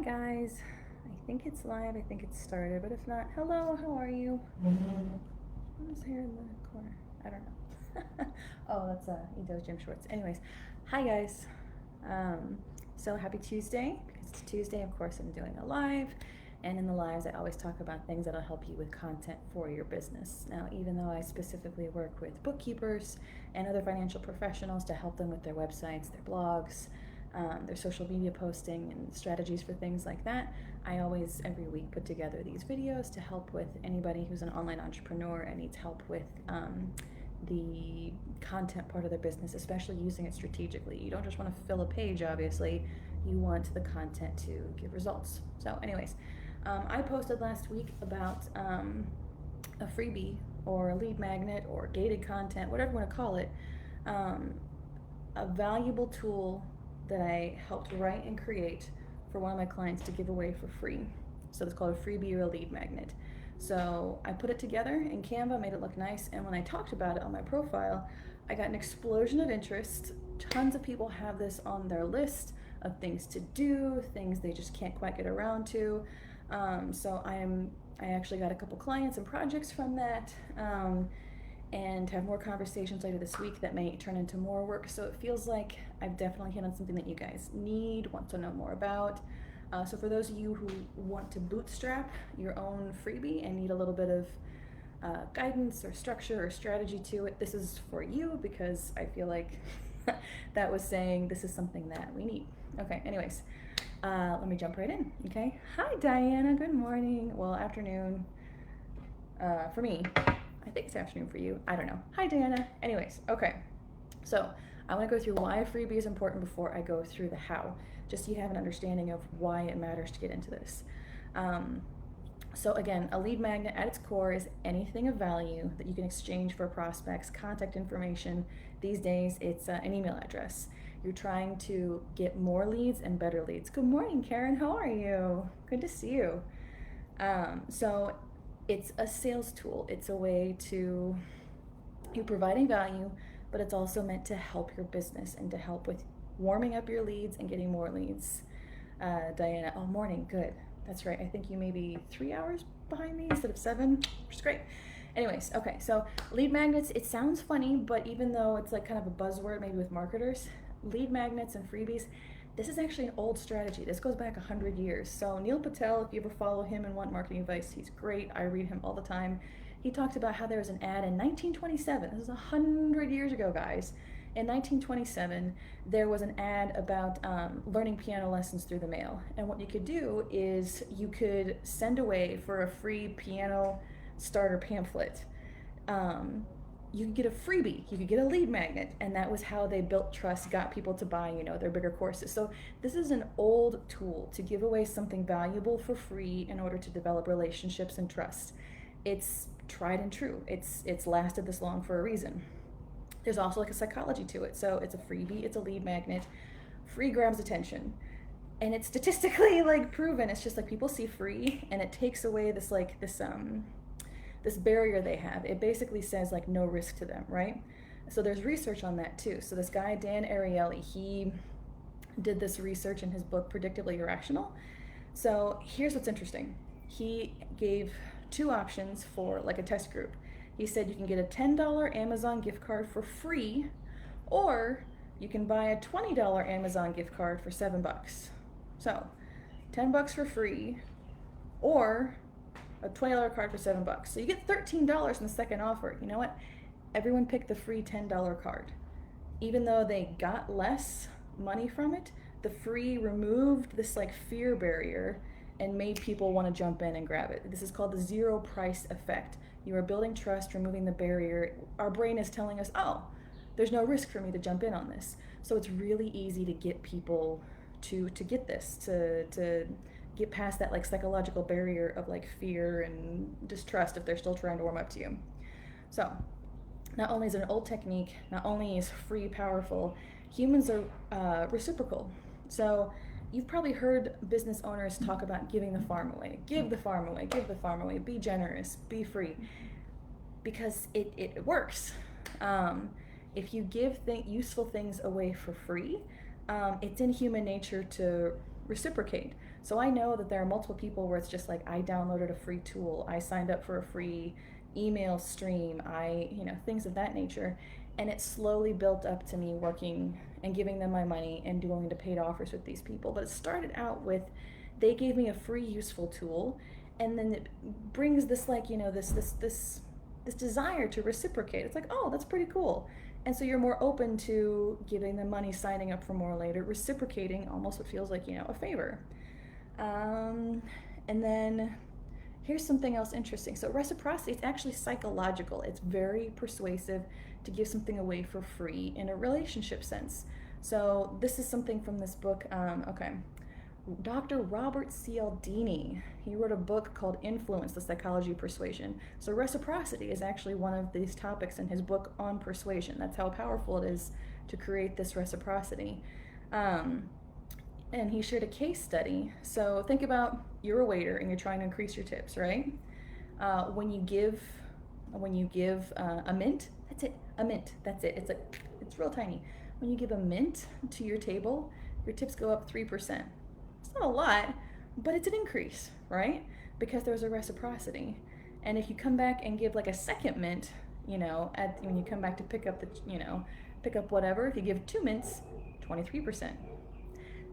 guys. I think it's live. I think it's started. But if not, hello. How are you? Who's here in the corner? I don't know. Oh, that's Edo's gym shorts. Anyways, hi guys. Um, so happy Tuesday because it's Tuesday. Of course, I'm doing a live, and in the lives, I always talk about things that'll help you with content for your business. Now, even though I specifically work with bookkeepers and other financial professionals to help them with their websites, their blogs, their social media posting and strategies for things like that, I always every week put together these videos to help with anybody who's an online entrepreneur and needs help with the content part of their business, especially using it strategically. You don't just want to fill a page, obviously. You want the content to give results. So anyways, I posted last week about a freebie or a lead magnet or gated content, whatever you want to call it, a valuable tool that I helped write and create for one of my clients to give away for free. So it's called a freebie or a lead magnet. So I put it together in Canva, made it look nice, and when I talked about it on my profile, I got an explosion of interest. Tons of people have this on their list of things to do, things they just can't quite get around to. So I actually got a couple clients and projects from that. And have more conversations later this week that may turn into more work. So it feels like I've definitely hit on something that you guys need, want to know more about. So for those of you who want to bootstrap your own freebie and need a little bit of guidance or structure or strategy to it, this is for you because I feel like that was saying this is something that we need. Okay, anyways, let me jump right in, okay? Hi, Diana, good morning. Well, afternoon for me. I think it's afternoon for you. I don't know. Hi, Diana. Anyways, okay. So I want to go through why a freebie is important before I go through the how, just so you have an understanding of why it matters to get into this. So again, a lead magnet at its core is anything of value that you can exchange for prospects, contact information. These days, it's an email address. You're trying to get more leads and better leads. Good morning, Karen. How are you? Good to see you. So it's a sales tool. It's a way to, you're providing value, but it's also meant to help your business and to help with warming up your leads and getting more leads. Diana, oh, morning, good. That's right. I think you may be 3 hours behind me instead of 7, which is great. Anyways, okay, so lead magnets, it sounds funny, but even though it's like kind of a buzzword maybe with marketers, lead magnets and freebies, this is actually an old strategy. This goes back 100 years. So Neil Patel, if you ever follow him and want marketing advice, he's great. I read him all the time. He talked about how there was an ad in 1927. This is 100 years ago, guys. In 1927, there was an ad about learning piano lessons through the mail. And what you could do is you could send away for a free piano starter pamphlet. You could get a freebie, you could get a lead magnet, and that was how they built trust, got people to buy, their bigger courses. So this is an old tool to give away something valuable for free in order to develop relationships and trust. It's tried and true. It's lasted this long for a reason. There's also like a psychology to it. So it's a freebie, it's a lead magnet. Free grabs attention. And it's statistically like proven. It's just like people see free and it takes away this this barrier they have. It basically says like no risk to them, right? So there's research on that too. So this guy, Dan Ariely, he did this research in his book, Predictably Irrational. So here's what's interesting. He gave 2 options for like a test group. He said you can get a $10 Amazon gift card for free, or you can buy a $20 Amazon gift card for $7. So $10 for free, or a $20 card for $7. So you get $13 in the second offer. You know what? Everyone picked the free $10 card. Even though they got less money from it, the free removed this like fear barrier and made people want to jump in and grab it. This is called the zero price effect. You are building trust, removing the barrier. Our brain is telling us, oh, there's no risk for me to jump in on this. So it's really easy to get people to get this, to get past that like psychological barrier of like fear and distrust if they're still trying to warm up to you. So not only is it an old technique, not only is free powerful, humans are reciprocal. So you've probably heard business owners talk about giving the farm away. Give the farm away, give the farm away, be generous, be free, because it works. If you give useful things away for free, it's in human nature to reciprocate. So I know that there are multiple people where it's just like, I downloaded a free tool, I signed up for a free email stream, things of that nature. And it slowly built up to me working and giving them my money and doing the paid offers with these people. But it started out with, they gave me a free useful tool, and then it brings this this desire to reciprocate. It's like, oh, that's pretty cool. And so you're more open to giving them money, signing up for more later, reciprocating almost what feels like, a favor. And then here's something else interesting. So reciprocity, it's actually psychological. It's very persuasive to give something away for free in a relationship sense. So this is something from this book. Dr. Robert Cialdini, he wrote a book called Influence, the Psychology of Persuasion. So reciprocity is actually one of these topics in his book on persuasion. That's how powerful it is to create this reciprocity. And he shared a case study. So think about, you're a waiter and you're trying to increase your tips, right? When you give a mint, that's it, a mint, that's it. It's real tiny. When you give a mint to your table, your tips go up 3%. It's not a lot, but it's an increase, right? Because there's a reciprocity. And if you come back and give like a second mint, when you come back to pick up pick up whatever, if you give 2 mints, 23%.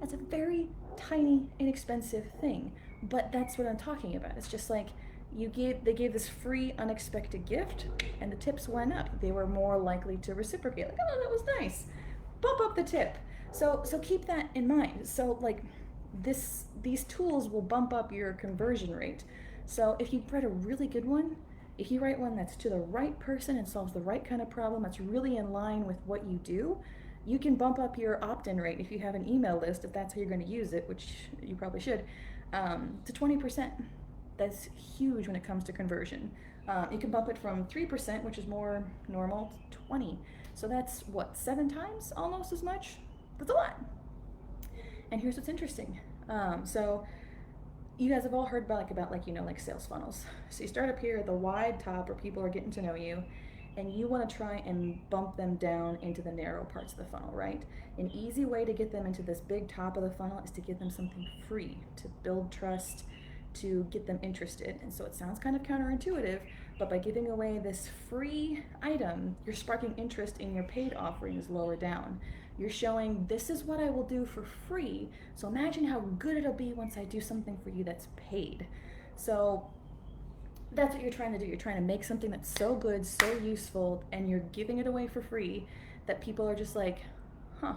That's a very tiny, inexpensive thing, but that's what I'm talking about. It's just like they gave this free, unexpected gift, and the tips went up. They were more likely to reciprocate. Like, oh, that was nice. Bump up the tip. So keep that in mind. So like these tools will bump up your conversion rate. So if you write a really good one, if you write one that's to the right person and solves the right kind of problem, that's really in line with what you do, you can bump up your opt-in rate if you have an email list, if that's how you're going to use it, which you probably should, to 20%. That's huge when it comes to conversion. You can bump it from 3%, which is more normal, to 20. So that's 7 times almost as much? That's a lot. And here's what's interesting. So you guys have all heard about sales funnels. So you start up here at the wide top where people are getting to know you, and you want to try and bump them down into the narrow parts of the funnel, right? An easy way to get them into this big top of the funnel is to give them something free, to build trust, to get them interested. And so it sounds kind of counterintuitive, but by giving away this free item, you're sparking interest in your paid offerings lower down. You're showing, this is what I will do for free, so imagine how good it'll be once I do something for you that's paid. So that's what you're trying to do. You're trying to make something that's so good, so useful, and you're giving it away for free that people are just like, huh,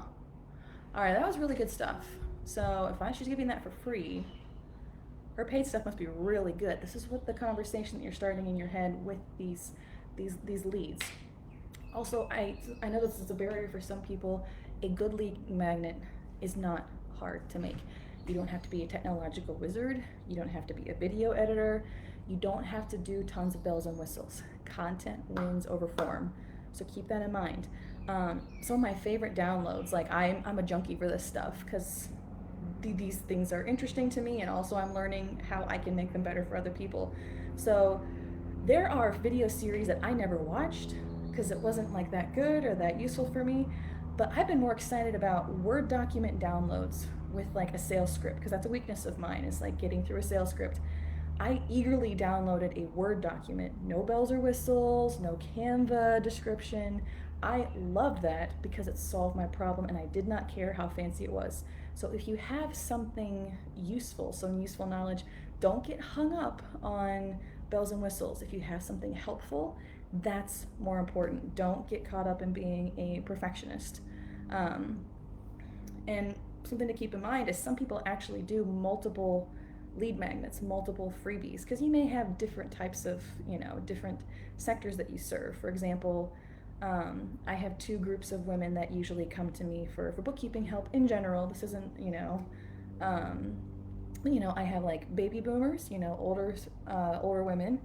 all right, that was really good stuff. So if she's giving that for free, her paid stuff must be really good. This is what the conversation that you're starting in your head with these leads. Also, I know this is a barrier for some people. A good lead magnet is not hard to make. You don't have to be a technological wizard. You don't have to be a video editor. You don't have to do tons of bells and whistles. Content wins over form. So keep that in mind. Some of my favorite downloads, like I'm a junkie for this stuff because these things are interesting to me, and also I'm learning how I can make them better for other people. So there are video series that I never watched because it wasn't like that good or that useful for me, but I've been more excited about Word document downloads with like a sales script, because that's a weakness of mine, is like getting through a sales script. I eagerly downloaded a Word document, no bells or whistles, no Canva description. I loved that because it solved my problem and I did not care how fancy it was. So if you have something useful, some useful knowledge, don't get hung up on bells and whistles. If you have something helpful, that's more important. Don't get caught up in being a perfectionist. And something to keep in mind is some people actually do multiple lead magnets, multiple freebies, because you may have different types of, different sectors that you serve. For example, I have 2 groups of women that usually come to me for bookkeeping help in general. This isn't, I have like baby boomers, older women,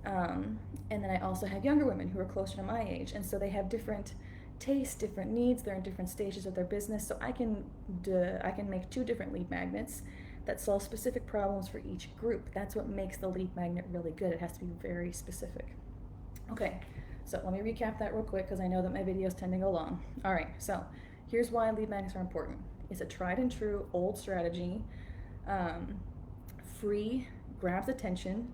and then I also have younger women who are closer to my age, and so they have different tastes, different needs. They're in different stages of their business, so I can make 2 different lead magnets that solve specific problems for each group. That's what makes the lead magnet really good. It has to be very specific. Okay, so let me recap that real quick because I know that my videos tend to go long. All right, so here's why lead magnets are important. It's a tried and true old strategy. Um, Free grabs attention.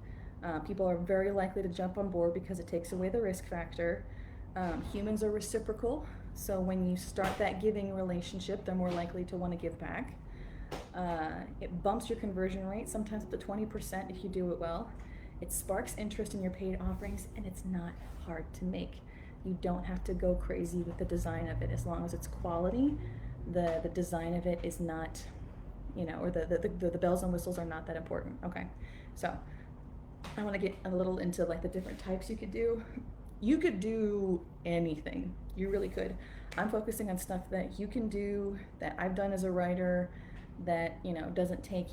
People are very likely to jump on board because it takes away the risk factor. Humans are reciprocal, so when you start that giving relationship, they're more likely to want to give back. It bumps your conversion rate, sometimes up to 20% if you do it well. It sparks interest in your paid offerings, and it's not hard to make. You don't have to go crazy with the design of it as long as it's quality. The design of it is not, or the bells and whistles are not that important. Okay, so I want to get a little into like the different types you could do. You could do anything. You really could. I'm focusing on stuff that you can do, that I've done as a writer, that doesn't take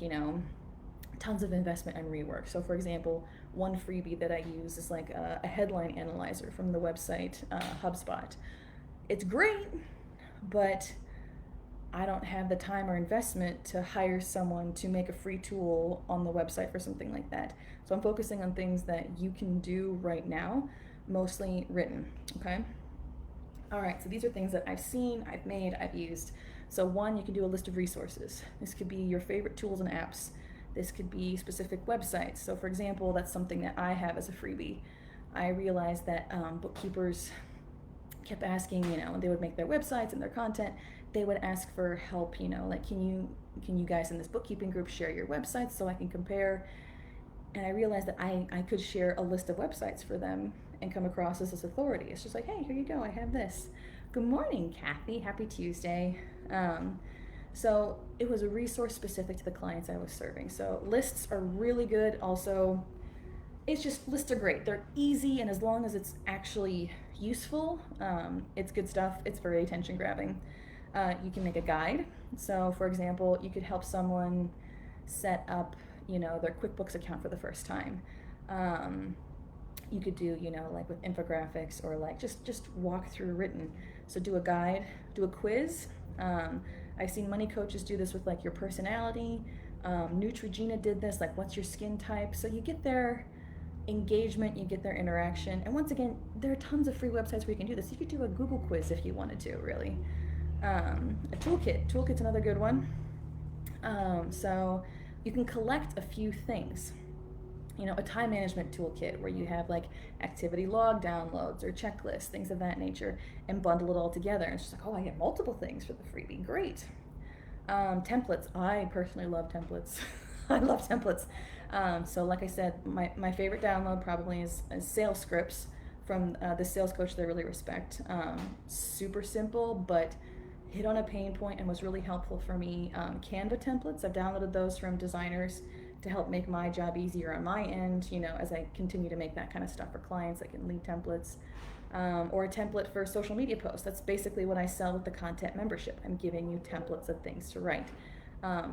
tons of investment and rework. So for example, one freebie that I use is like a headline analyzer from the website HubSpot. It's great, but I don't have the time or investment to hire someone to make a free tool on the website for something like that. So I'm focusing on things that you can do right now, mostly written, okay? All right, so these are things that I've seen, I've made, I've used. So one, you can do a list of resources. This could be your favorite tools and apps. This could be specific websites. So for example, that's something that I have as a freebie. I realized that bookkeepers kept asking, they would make their websites and their content. They would ask for help, like, can you guys in this bookkeeping group share your websites so I can compare? And I realized that I could share a list of websites for them and come across as this authority. It's just like, hey, here you go, I have this. Good morning, Kathy. Happy Tuesday. So it was a resource specific to the clients I was serving. So lists are really good. Also, it's just, lists are great. They're easy, and as long as it's actually useful, it's good stuff. It's very attention grabbing. You can make a guide. So for example, you could help someone set up, their QuickBooks account for the first time. You could do, like with infographics, or like just walk through written. So do a guide, do a quiz. I've seen money coaches do this with like your personality. Neutrogena did this, like what's your skin type? So you get their engagement, you get their interaction. And once again, there are tons of free websites where you can do this. You could do a Google quiz if you wanted to, really. A toolkit's another good one. So you can collect a few things. A time management toolkit where you have like activity log downloads or checklists, things of that nature, and bundle it all together. And it's just like, oh, I get multiple things for the freebie. Great. Templates. I personally love templates. I love templates. So like I said, my favorite download probably is sales scripts from the sales coach that I really respect. Super simple, but hit on a pain point and was really helpful for me. Canva templates. I've downloaded those from designers to help make my job easier on my end, as I continue to make that kind of stuff for clients. I can lead templates, or a template for social media posts. That's basically what I sell with the content membership. I'm giving you templates of things to write.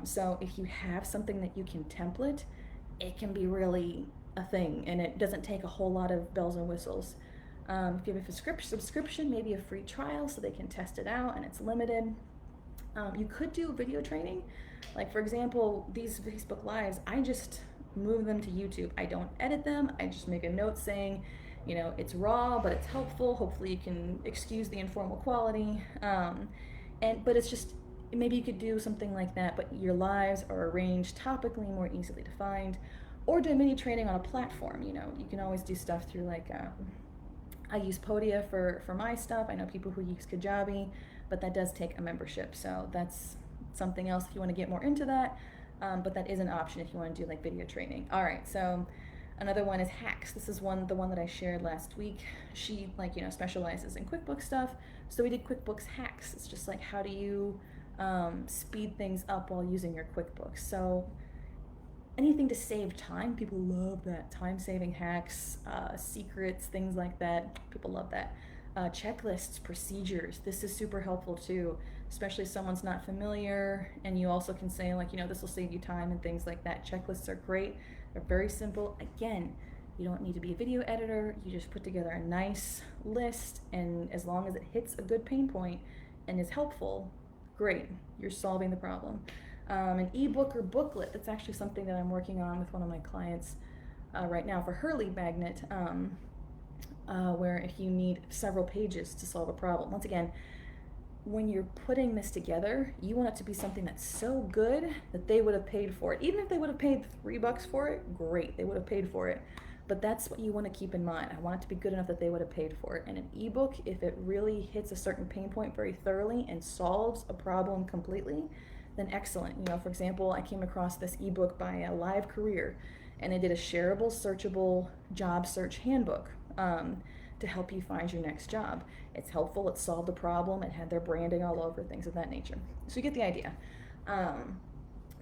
So if you have something that you can template, it can be really a thing, and it doesn't take a whole lot of bells and whistles. If you have a subscription, maybe a free trial so they can test it out, and it's limited. You could do video training. Like for example, these Facebook Lives, I just move them to YouTube. I don't edit them. I just make a note saying, it's raw, but it's helpful. Hopefully you can excuse the informal quality. But it's just, maybe you could do something like that, but your lives are arranged topically, more easily defined, or do a mini training on a platform. You can always do stuff through like, I use Podia for my stuff. I know people who use Kajabi, but that does take a membership. So that's something else if you want to get more into that. But that is an option if you want to do like video training. All right, so another one is Hacks. This is the one that I shared last week. She specializes in QuickBooks stuff. So we did QuickBooks Hacks. It's just like, how do you speed things up while using your QuickBooks? So anything to save time, people love that. Time-saving hacks, secrets, things like that. People love that. Checklists, procedures. This is super helpful too, especially if someone's not familiar, and you also can say like, this will save you time and things like that. Checklists are great. They're very simple. Again, you don't need to be a video editor. You just put together a nice list, and as long as it hits a good pain point and is helpful, great. You're solving the problem. An ebook or booklet. That's actually something that I'm working on with one of my clients right now for her lead magnet, where if you need several pages to solve a problem. Once again, when you're putting this together, you want it to be something that's so good that they would have paid for it. Even if they would have paid $3 for it, great, they would have paid for it. But that's what you want to keep in mind. I want it to be good enough that they would have paid for it. And an ebook, if it really hits a certain pain point very thoroughly and solves a problem completely, then excellent. You know, for example, I came across this ebook by a Live Career, and they did a shareable, searchable job search handbook to help you find your next job. It's helpful, it solved a problem, it had their branding all over, things of that nature. So you get the idea.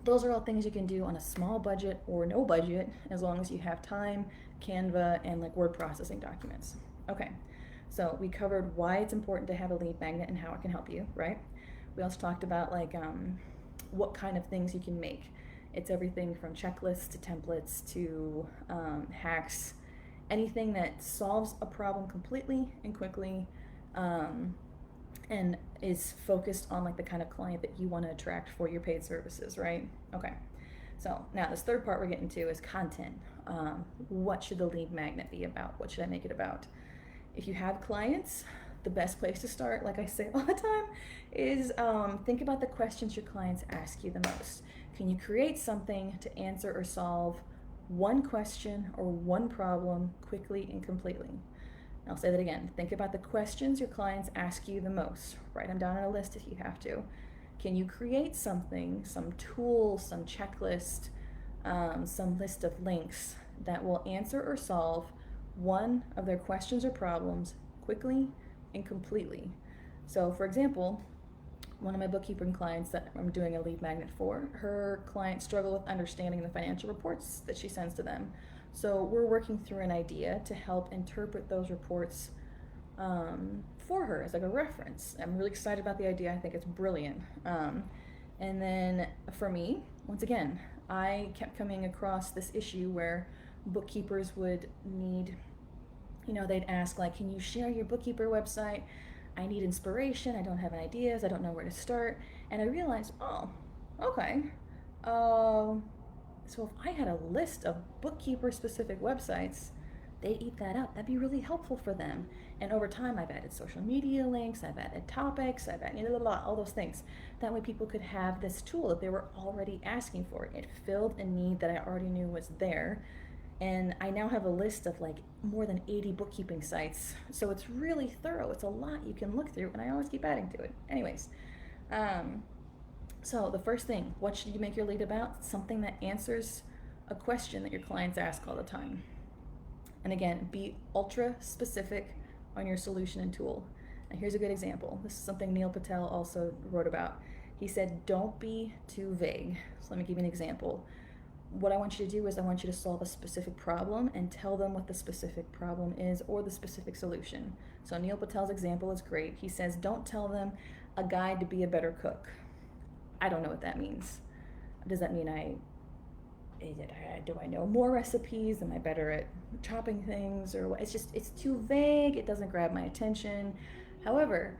Those are all things you can do on a small budget or no budget, as long as you have time, Canva, and like word processing documents. Okay, so we covered why it's important to have a lead magnet and how it can help you, right? We also talked about like what kind of things you can make. It's everything from checklists to templates to hacks, anything that solves a problem completely and quickly, and is focused on like the kind of client that you want to attract for your paid services, right? Okay, so now this third part we're getting to is content. What should the lead magnet be about? What should I make it about? If you have clients, the best place to start, like I say all the time, is think about the questions your clients ask you the most. Can you create something to answer or solve one question or one problem quickly and completely? I'll say that again. Think about the questions your clients ask you the most. Write them down on a list if you have to. Can you create something, some tool, some checklist, some list of links that will answer or solve one of their questions or problems quickly and completely? So for example, one of my bookkeeping clients that I'm doing a lead magnet for, her clients struggle with understanding the financial reports that she sends to them. So we're working through an idea to help interpret those reports for her as like a reference. I'm really excited about the idea. I think it's brilliant. And then for me, once again, I kept coming across this issue where bookkeepers would need, you know, they'd ask like, can you share your bookkeeper website? I need inspiration, I don't have ideas, I don't know where to start. And I realized, oh, okay. So if I had a list of bookkeeper specific websites, they'd eat that up. That'd be really helpful for them. And over time, I've added social media links, I've added topics, I've added all those things. That way people could have this tool that they were already asking for. It filled a need that I already knew was there. And I now have a list of like more than 80 bookkeeping sites. So it's really thorough. It's a lot you can look through, and I always keep adding to it. Anyways, so the first thing, what should you make your lead about? Something that answers a question that your clients ask all the time. And again, be ultra specific on your solution and tool. And here's a good example. This is something Neil Patel also wrote about. He said, don't be too vague. So let me give you an example. What I want you to do is I want you to solve a specific problem and tell them what the specific problem is or the specific solution. So Neil Patel's example is great. He says, don't tell them a guide to be a better cook. I don't know what that means. Does that mean do I know more recipes? Am I better at chopping things? Or what? It's too vague. It doesn't grab my attention. However,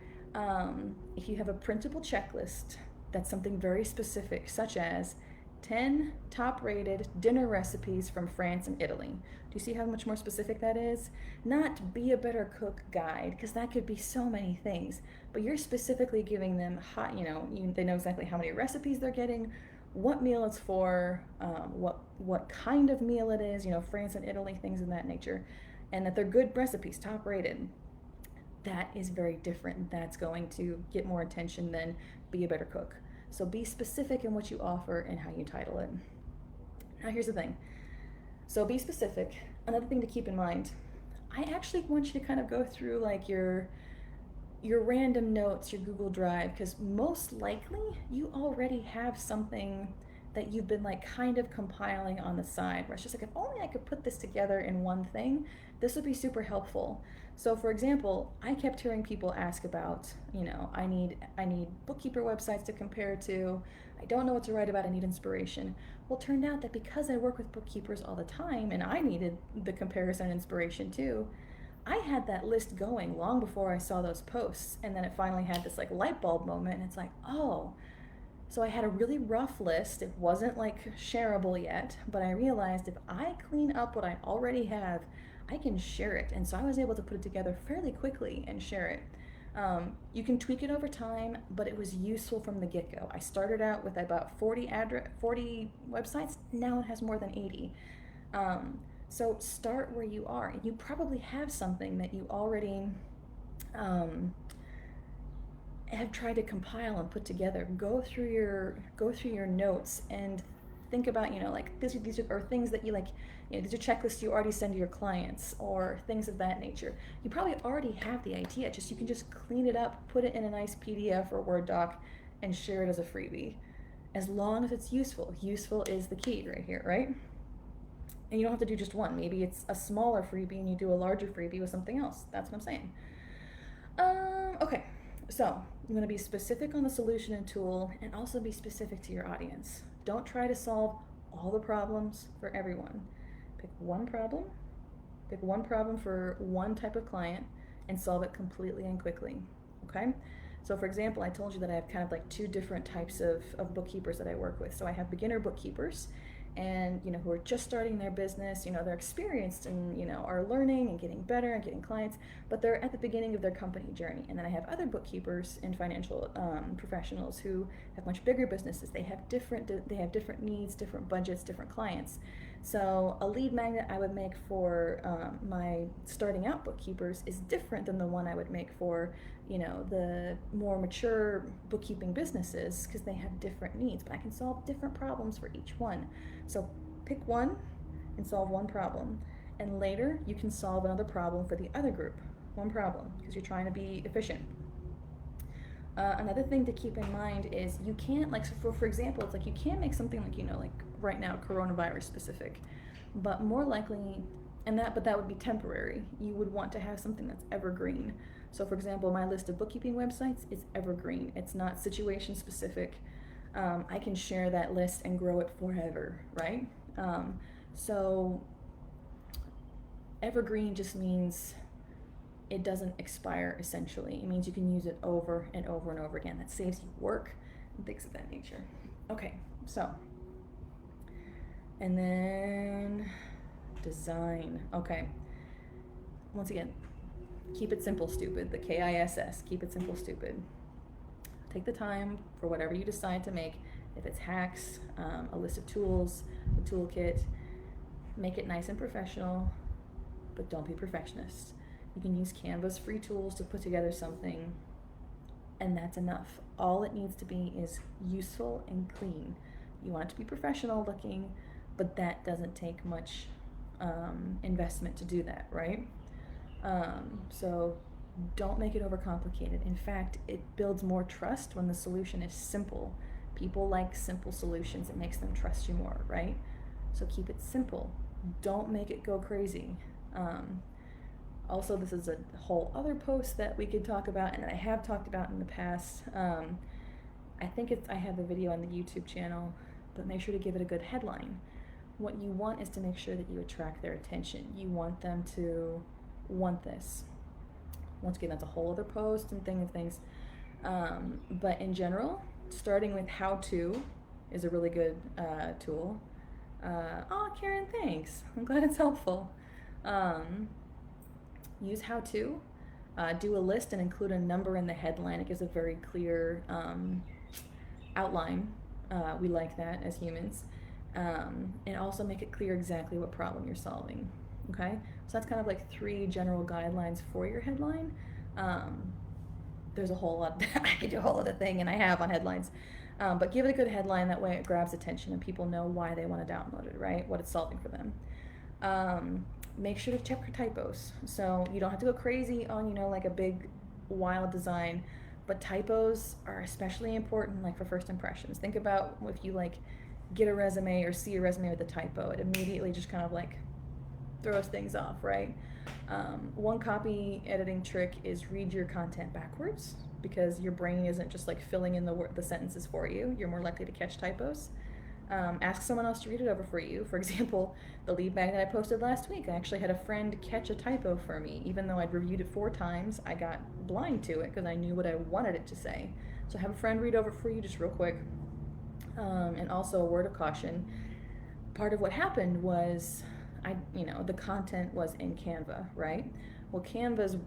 if you have a printable checklist, that's something very specific, such as 10 top-rated dinner recipes from France and Italy. Do you see how much more specific that is? Not be a better cook guide, because that could be so many things, but you're specifically giving them hot, they know exactly how many recipes they're getting, what meal it's for, what kind of meal it is, France and Italy, things of that nature, and that they're good recipes, top-rated. That is very different. That's going to get more attention than be a better cook. So be specific in what you offer and how you title it. Now here's the thing. So be specific. Another thing to keep in mind, I actually want you to kind of go through like your random notes, your Google Drive, because most likely you already have something that you've been like kind of compiling on the side, where it's just like, if only I could put this together in one thing, this would be super helpful. So for example, I kept hearing people ask about, I need bookkeeper websites to compare to, I don't know what to write about, I need inspiration. Well, it turned out that because I work with bookkeepers all the time and I needed the comparison and inspiration too, I had that list going long before I saw those posts. And then it finally had this like light bulb moment, and it's like, oh, so I had a really rough list. It wasn't like shareable yet, but I realized if I clean up what I already have, I can share it. And so I was able to put it together fairly quickly and share it. You can tweak it over time, but it was useful from the get-go. I started out with about 40 websites. Now it has more than 80. Um, so start where you are. You probably have something that you already um, have tried to compile and put together. Go through your notes and think about, like these are things that you like, these are checklists you already send to your clients or things of that nature. You probably already have the idea, you can just clean it up, put it in a nice PDF or Word doc and share it as a freebie. As long as it's useful. Useful is the key right here, right? And you don't have to do just one. Maybe it's a smaller freebie and you do a larger freebie with something else. That's what I'm saying. Okay, so I'm going to be specific on the solution and tool and also be specific to your audience. Don't try to solve all the problems for everyone. Pick one problem for one type of client and solve it completely and quickly, okay? So for example, I told you that I have kind of like two different types of bookkeepers that I work with. So I have beginner bookkeepers and who are just starting their business, they're experienced and are learning and getting better and getting clients, but they're at the beginning of their company journey. And then I have other bookkeepers and financial professionals who have much bigger businesses. They have different needs, different budgets, different clients. So a lead magnet I would make for my starting out bookkeepers is different than the one I would make for the more mature bookkeeping businesses, because they have different needs, but I can solve different problems for each one. So pick one and solve one problem, and later you can solve another problem for the other group. One problem, because you're trying to be efficient. Another thing to keep in mind is you can't, like, so for example, it's like you can't make something like, like right now, coronavirus specific, but more likely, but that would be temporary. You would want to have something that's evergreen. So for example, my list of bookkeeping websites is evergreen. It's not situation specific. I can share that list and grow it forever, right? So evergreen just means it doesn't expire, essentially. It means you can use it over and over and over again. That saves you work and things of that nature. Okay, so, and then design. Okay, once again, keep it simple, stupid. The KISS, keep it simple, stupid. Take the time for whatever you decide to make. If it's hacks, a list of tools, a toolkit, make it nice and professional, but don't be perfectionist. You can use Canva's free tools to put together something, and that's enough. All it needs to be is useful and clean. You want it to be professional looking, but that doesn't take much investment to do that, right? So don't make it overcomplicated. In fact, it builds more trust when the solution is simple. People like simple solutions. It makes them trust you more, right? So keep it simple. Don't make it go crazy. Also, this is a whole other post that we could talk about, and I have talked about in the past. I think I have the video on the YouTube channel, but make sure to give it a good headline. What you want is to make sure that you attract their attention. You want them to want this. Once again, that's a whole other post and things. But in general, starting with how to is a really good tool. Karen, thanks. I'm glad it's helpful. Use how to. Do a list and include a number in the headline. It gives a very clear outline. We like that as humans. And also make it clear exactly what problem you're solving. Okay? So that's kind of like 3 general guidelines for your headline. There's a whole lot. I do a whole other thing, and I have on headlines. But give it a good headline. That way it grabs attention and people know why they want to download it, right? What it's solving for them. Make sure to check for typos. So you don't have to go crazy on, like a big, wild design, but typos are especially important, like for first impressions. Think about if you get a resume or see a resume with a typo, it immediately just kind of throws things off, right? One copy editing trick is read your content backwards, because your brain isn't just filling in the sentences for you. You're more likely to catch typos. Ask someone else to read it over for you. For example, the lead bag that I posted last week, I actually had a friend catch a typo for me. Even though I'd reviewed it 4 times, I got blind to it because I knew what I wanted it to say. So have a friend read over for you just real quick. And also a word of caution. Part of what happened was the content was in Canva, right? Well, Canva's,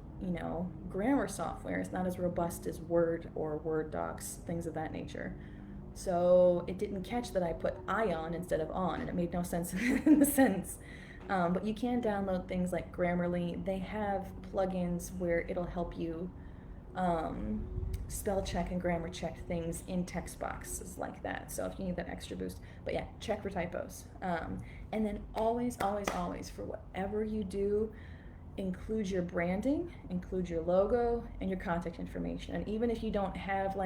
grammar software is not as robust as Word or Word docs, things of that nature. So it didn't catch that I put ion instead of on, and it made no sense in the sentence. But you can download things like Grammarly. They have plugins where it'll help you um, spell check and grammar check things in text boxes like that. So if you need that extra boost, but yeah, check for typos. And then always, always, always, for whatever you do, include your branding, include your logo, and your contact information. And even if you don't have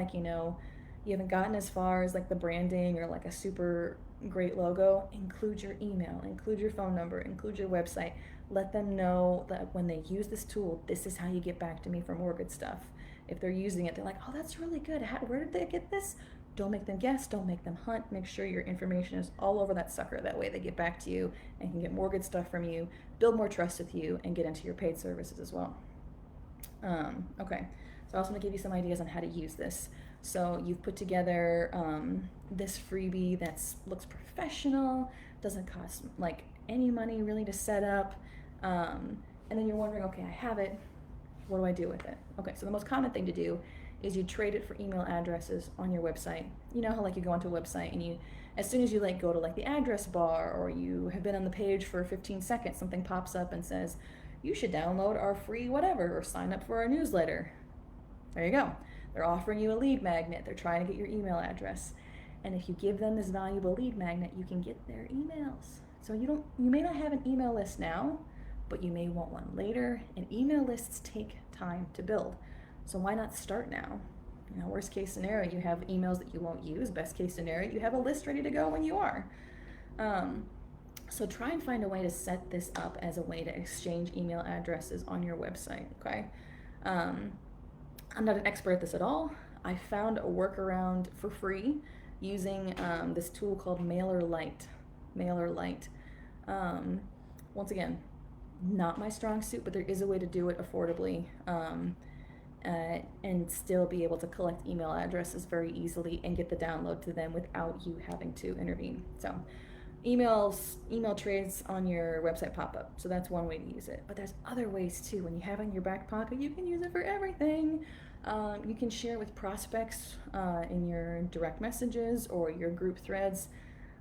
you haven't gotten as far as like the branding or like a super great logo, include your email, include your phone number, include your website. Let them know that when they use this tool, this is how you get back to me for more good stuff. If they're using it, they're like, oh, that's really good. Where did they get this? Don't make them guess, don't make them hunt. Make sure your information is all over that sucker. That way they get back to you and can get more good stuff from you, build more trust with you, and get into your paid services as well. Okay, so I also want to give you some ideas on how to use this. So you've put together this freebie that looks professional, doesn't cost like any money really to set up, and then you're wondering, okay, I have it, what do I do with it? Okay, so the most common thing to do is you trade it for email addresses on your website. You know how like you go onto a website and as soon as you like go to like the address bar, or you have been on the page for 15 seconds, something pops up and says, you should download our free whatever or sign up for our newsletter. There you go. They're offering you a lead magnet. They're trying to get your email address. And if you give them this valuable lead magnet, you can get their emails. So you may not have an email list now, but you may want one later. And email lists take time to build. So why not start now? Worst case scenario, you have emails that you won't use. Best case scenario, you have a list ready to go when you are. So try and find a way to set this up as a way to exchange email addresses on your website, okay? I'm not an expert at this at all. I found a workaround for free using this tool called MailerLite. Once again, not my strong suit, but there is a way to do it affordably and still be able to collect email addresses very easily and get the download to them without you having to intervene. So email trades on your website pop up. So that's one way to use it. But there's other ways too. When you have it in your back pocket, you can use it for everything. You can share with prospects in your direct messages or your group threads.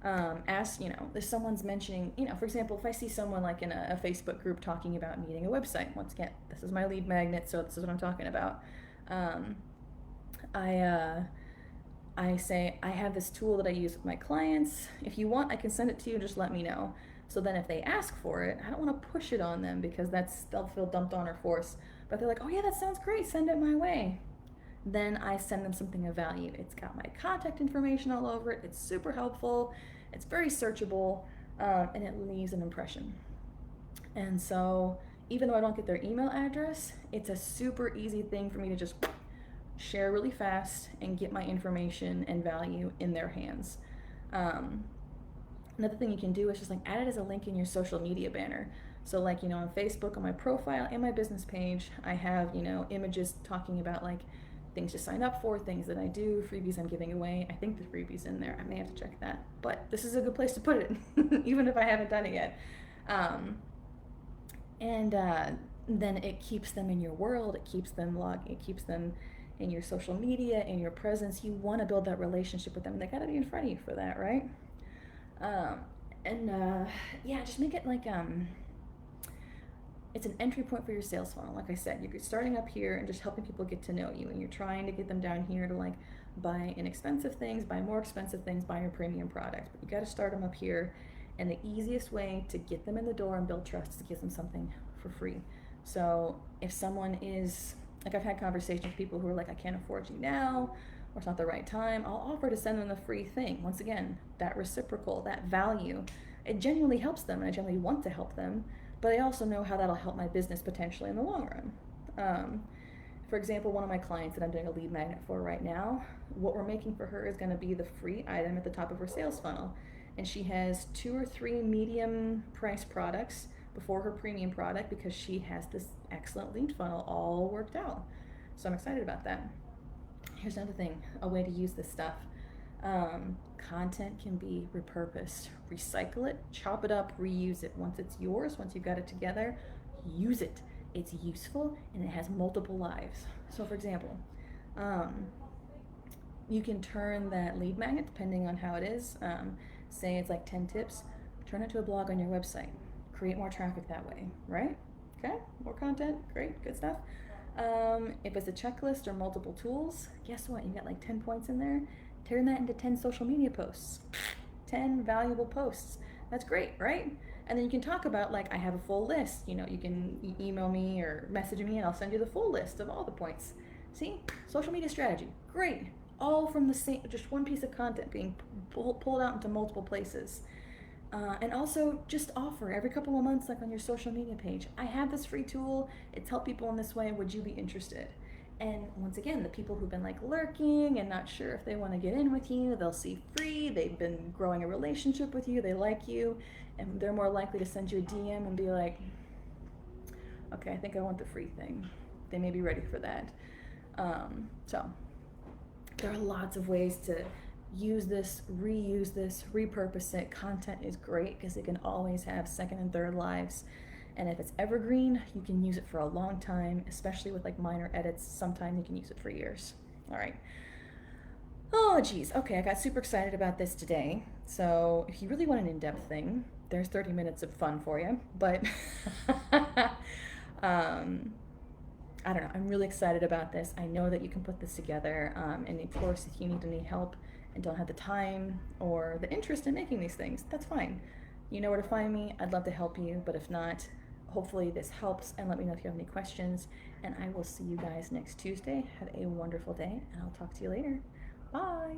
Ask, if someone's mentioning, for example, if I see someone like in a Facebook group talking about needing a website, once again, this is my lead magnet, so this is what I'm talking about. I say, I have this tool that I use with my clients. If you want, I can send it to you, just let me know. So then if they ask for it, I don't want to push it on them because they'll feel dumped on or forced. But they're like, oh yeah, that sounds great, send it my way. Then I send them something of value. It's got my contact information all over it. It's super helpful. It's very searchable, and it leaves an impression. And so even though I don't get their email address, it's a super easy thing for me to just share really fast and get my information and value in their hands. Another thing you can do is just like add it as a link in your social media banner. So like, on Facebook, on my profile and my business page, I have, images talking about like things to sign up for, things that I do, freebies I'm giving away. I think the freebie's in there. I may have to check that, but this is a good place to put it, even if I haven't done it yet. Then it keeps them in your world. It keeps them logged. It keeps them in your social media, in your presence. You want to build that relationship with them, and they got to be in front of you for that, right? Just make it like it's an entry point for your sales funnel. Like I said, you're starting up here and just helping people get to know you, and you're trying to get them down here to like buy inexpensive things, buy more expensive things, buy your premium product. But you got to start them up here, and the easiest way to get them in the door and build trust is to give them something for free. So if someone is like, I've had conversations with people who are like, I can't afford you now, or it's not the right time, I'll offer to send them the free thing. Once again, that reciprocal, that value, it genuinely helps them, and I genuinely want to help them, but I also know how that'll help my business potentially in the long run. For example, one of my clients that I'm doing a lead magnet for right now, what we're making for her is going to be the free item at the top of her sales funnel. And she has 2 or 3 medium price products before her premium product because she has this excellent lead funnel all worked out. So I'm excited about that. Here's another thing, a way to use this stuff. Content can be repurposed. Recycle it, chop it up, reuse it. Once it's yours, once you've got it together, use it. it's useful, and it has multiple lives. So for example, you can turn that lead magnet, depending on how it is, say it's like 10 tips, turn it to a blog on your website. Create more traffic that way, right? Okay, more content, great, good stuff. If it's a checklist or multiple tools, guess what? You got like 10 points in there. Turn that into 10 social media posts, 10 valuable posts. That's great, right? And then you can talk about, like, I have a full list. You know, you can email me or message me and I'll send you the full list of all the points. See? Social media strategy, great. All from the same, just one piece of content being pulled out into multiple places. And also just offer every couple of months, like on your social media page, I have this free tool, it's helped people in this way, would you be interested? And once again, the people who've been like lurking and not sure if they want to get in with you, they'll see free, they've been growing a relationship with you, they like you, and they're more likely to send you a DM and be like, okay, I think I want the free thing. They may be ready for that. So there are lots of ways to use this, reuse this, repurpose it. Content is great because it can always have second and third lives. And if it's evergreen, you can use it for a long time, especially with like minor edits. Sometimes you can use it for years. All right. Oh, geez. Okay, I got super excited about this today. So if you really want an in-depth thing, there's 30 minutes of fun for you. But I don't know. I'm really excited about this. I know that you can put this together. And of course, if you need any help and don't have the time or the interest in making these things, that's fine. You know where to find me. I'd love to help you. But if not, hopefully this helps. And let me know if you have any questions. And I will see you guys next Tuesday. Have a wonderful day. And I'll talk to you later. Bye.